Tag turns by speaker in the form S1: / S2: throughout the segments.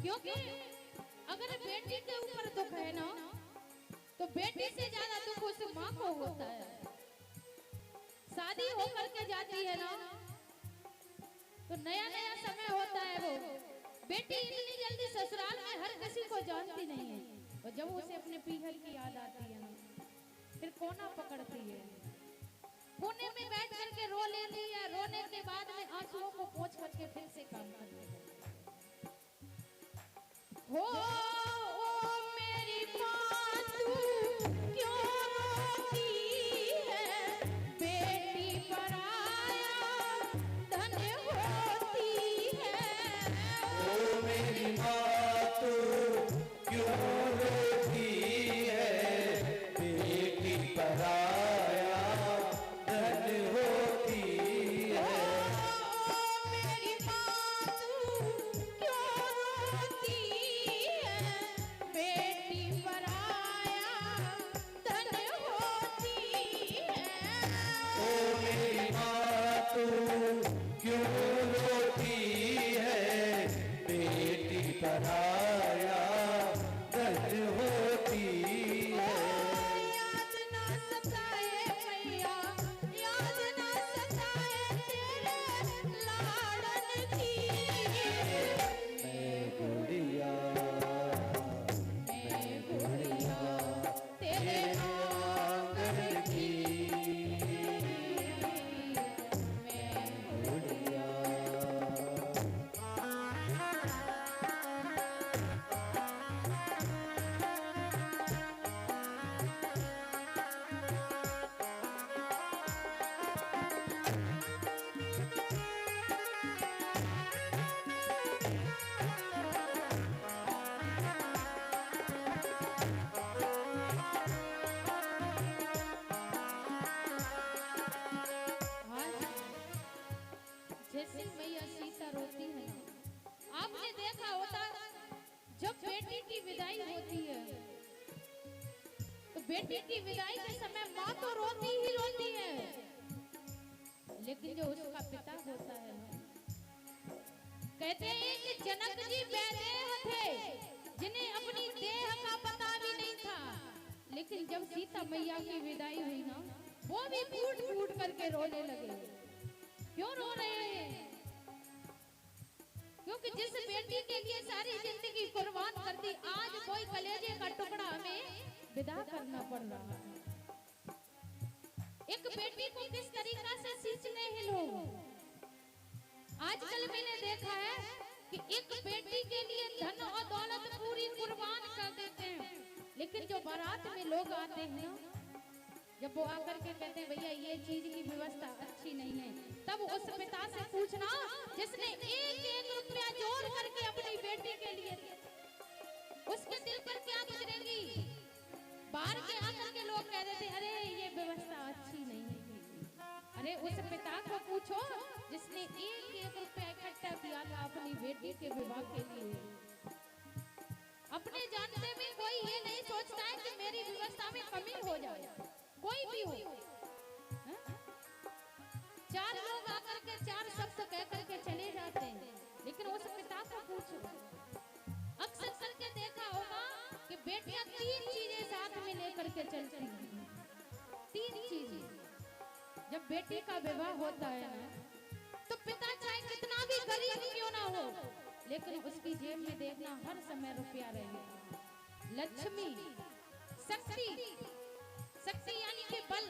S1: क्योंकि अगर बेटी के ऊपर दुख है ना तो बेटी से ज्यादा दुख उस माँ को होता है। शादी होकर के जाती है ना तो नया नया समय होता है, वो बेटी इतनी जल्दी ससुराल में हर किसी को जानती नहीं है, और जब उसे अपने पीहर की याद आती है ना फिर कोना पकड़ती है, कोने में बैठ करके रो लेती है। रोने के बाद में आंसुओं को पोंछ करके फिर से काम करती है। हो ओ मेरी माँ तू क्यों रोती है, बेटी पराया धन होती है।
S2: ओ मेरी माँ तू क्यों रोती है, बेटी पराया धन होती है।
S1: ओ मेरी माँ तू क्यों रोती है, बेटी पराया धन होती है।
S2: ओ मेरी माँ तू क्यों रोती है, बेटी पराया धन होती है।
S1: याद ना सताए मैया, याद ना सताए तेरे लाडन की।
S2: मैं गुड़िया
S1: तेरे
S2: आंगन की
S1: मैं
S2: गुड़िया।
S1: जैसे मैया सीता रोती है ना, आपने देखा होता जब बेटी की विदाई होती है तो बेटी की विदाई के समय माँ तो रोती ही रोती है, लेकिन जो उसका पिता होता है ना, कहते हैं कि जनक जी वैदेह थे जिन्हें अपनी देह का पता भी नहीं था, लेकिन जब सीता मैया की विदाई हुई ना वो भी फूट फूट करके रोने लगे। क्यों रो रहे हैं? क्योंकि जिस बेटी के लिए सारी जिंदगी कुर्बान कर दी, आज कोई कलेजे का टुकड़ा हमें विदा करना पड़ रहा है। एक बेटी को किस तरीका से सींचते हैं लोग। आजकल मैंने देखा है कि एक बेटी के लिए धन और दौलत पूरी कुर्बान कर देते हैं, लेकिन जो बारात में लोग आते हैं ना, जब वो आकर के कहते हैं भैया ये चीज की व्यवस्था अच्छी नहीं है, तब उस पिता से पूछना जिसने एक एक रुपया जोड़ करके अपनी बेटी के लिए दिया, उसके दिल पर क्या गुजरेगी। बाहर के आकर के लोग कह देते अरे ये व्यवस्था अच्छी नहीं है। अरे उस पिता को पूछो जिसने एक एक रुपया इकट्ठा किया था अपनी बेटी के विवाह के लिए। अपने जानने में कोई ये नहीं सोचता है कि मेरी व्यवस्था में कमी हो जाए, कोई भी हो। हा? चार लोग आकर के चार शब्द कह करके चले जाते हैं, लेकिन उस पिता को पूछो। अक्सर करके देखा होगा कि बेटियां तीन चीजें साथ में लेकर के चलती हैं। तीन चीजें जब बेटी का विवाह होता है ना, तो पिता चाहे कितना भी गरीब क्यों ना हो, लेकिन उसकी जेब में देखना हर समय रुपया रहेगा। लक्ष्मी, शक्ति, शक्ति यानी कि बल।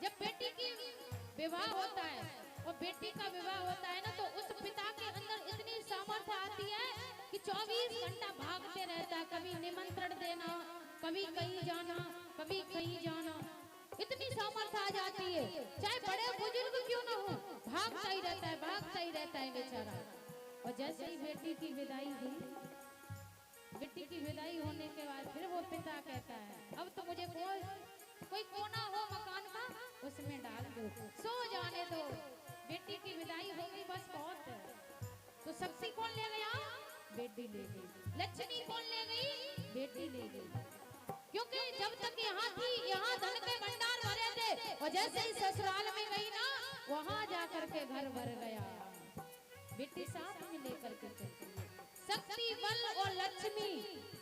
S1: जब बेटी की विवाह होता है और बेटी का विवाह होता है ना, तो उस पिता के अंदर इतनी सामर्थ्य आती है कि 24 घंटा भागते रहता है। कभी निमंत्रण देना, कभी कहीं जाना, कभी कहीं जाना, इतनी सामर्थ्य आ जाती है। चाहे बड़े बुजुर्ग क्यों ना हो, भागता ही रहता है, भागता ही रहता है बेचारा। और जैसे ही बेटी की विदाई हुई, बेटी की विदाई होने के बाद फिर वो पिता कहता है अब तो मुझे कोई कोना हो मकान का उसमें डाल दो, सो जाने दो। बेटी की विदाई हो गई, बस बहुत है। तो शक्ति कौन ले गया? बेटी ले गई। लक्ष्मी कौन ले गई? बेटी ले गई। क्योंकि जब तक यहाँ थी, यहाँ धन के भंडार भरे थे, और जैसे ही ससुराल में गई ना, वहाँ जाकर के घर भर गया। बेटी साथ में लेकर के चलती है। शक्ति, बल और लक्ष्मी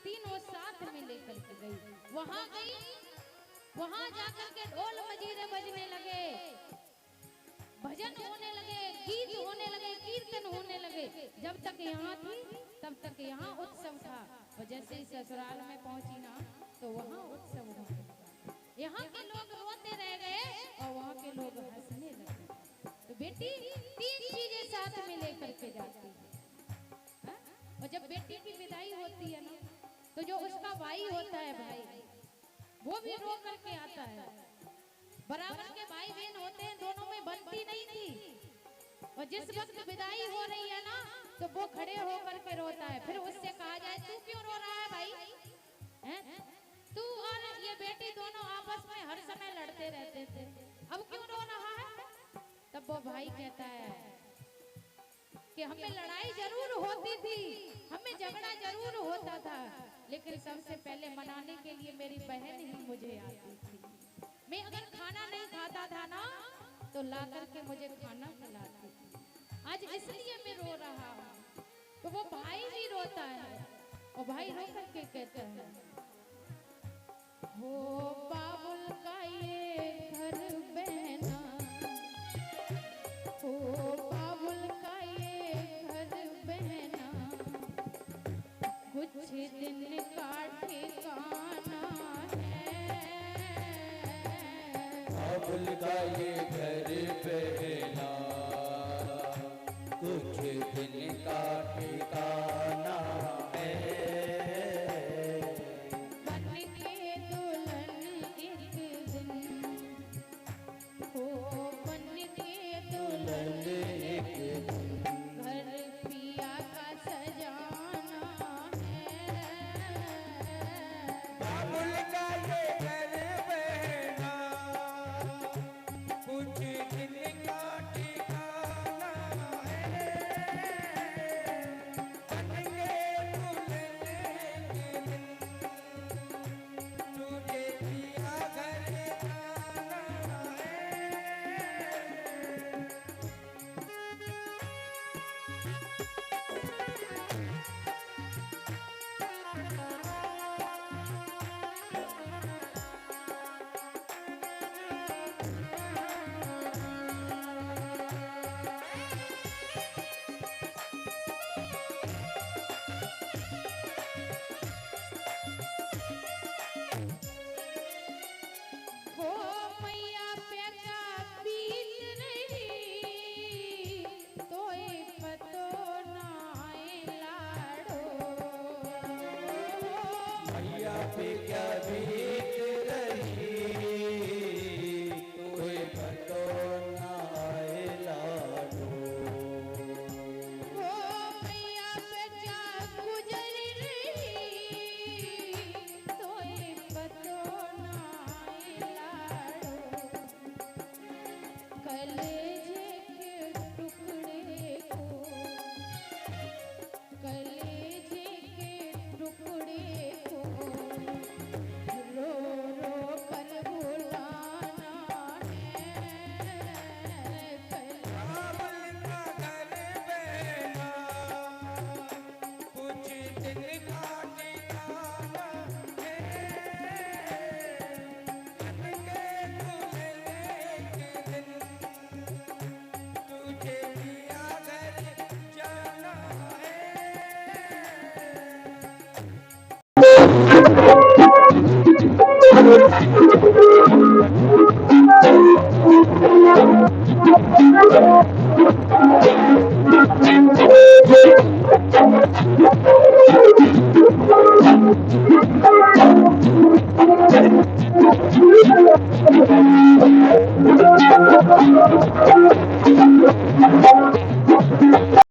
S1: तीनों साथ में लेकर के गई। वहां गई, वहां जाकर के ढोल मजीरे बजने लगे, भजन होने लगे, गीत होने लगे, कीर्तन होने लगे। जब तक यहाँ थी तब तक यहाँ उत्सव था, और जैसे ही ससुराल में पहुंची ना तो वहाँ उत्सव होने लगा। यहाँ के लोग रोते रह गए और वहाँ के लोग हंसने लगे। तो बेटी तीन चीजें साथ में लेकर के जाती है। और जब बेटी की विदाई होती है ना तो जो उसका भाई होता है, भाई वो भी रो करके आता है। बराबर के भाई बहन होते हैं, दोनों में बनती नहीं थी। और जिस वक्त विदाई हो रही है ना तो वो खड़े होकर के रोता है। फिर उससे कहा जाए तू क्यों रो रहा है भाई, हैं? तू और ये बेटी दोनों आपस में हर समय लड़ते रहते थे, अब क्यों रो रहा है? तब वो भाई कहता है कि हमें लड़ाई जरूर होती थी, हमें झगड़ा जरूर होता था, लेकिन सबसे पहले मनाने के लिए मेरी बहन ही मुझे आती थी। मैं अगर खाना नहीं खाता था ना तो ला करके मुझे खाना खिलाती थी। आज इसलिए मैं रो रहा हूँ। तो वो भाई भी रोता है और भाई रो करके कहता है, हो बाबुल का ये घर बहना, हो बाबुल का ये घर बहना, कुछ दिन का ठिकाना है।
S2: बाबुल का ये घर बहना, कुछ दिन का ठिकाना है।
S1: बन के दुल्हन एक दिन, हो बन के दुल्हन
S2: एक दिन
S1: घर पिया का सजाना है।
S2: बाबुल का ये घर बहना, कुछ दिन का ठिकाना है। बनेंगे दुल्हन एक दिन, तुझे पिया घर जाना है।
S1: हो मैया पे का बीत रही, तोय पतो नाय लाडो।
S2: मैया पे क्या बीत रही, तुम्हें पतो नाय लाडो।
S1: हो मैया पे क्या गुजर रही, तोय पतो नाय लाडो। कलेजे के टुकड़े को, कलेजे के टुकड़े को रो रो कर भुलाना है।
S2: बाबुल का घर बहना, कुछ दिन का ठिकाना है। बनेंगे दुल्हन एक दिन, तुझे पिया घर जाना है।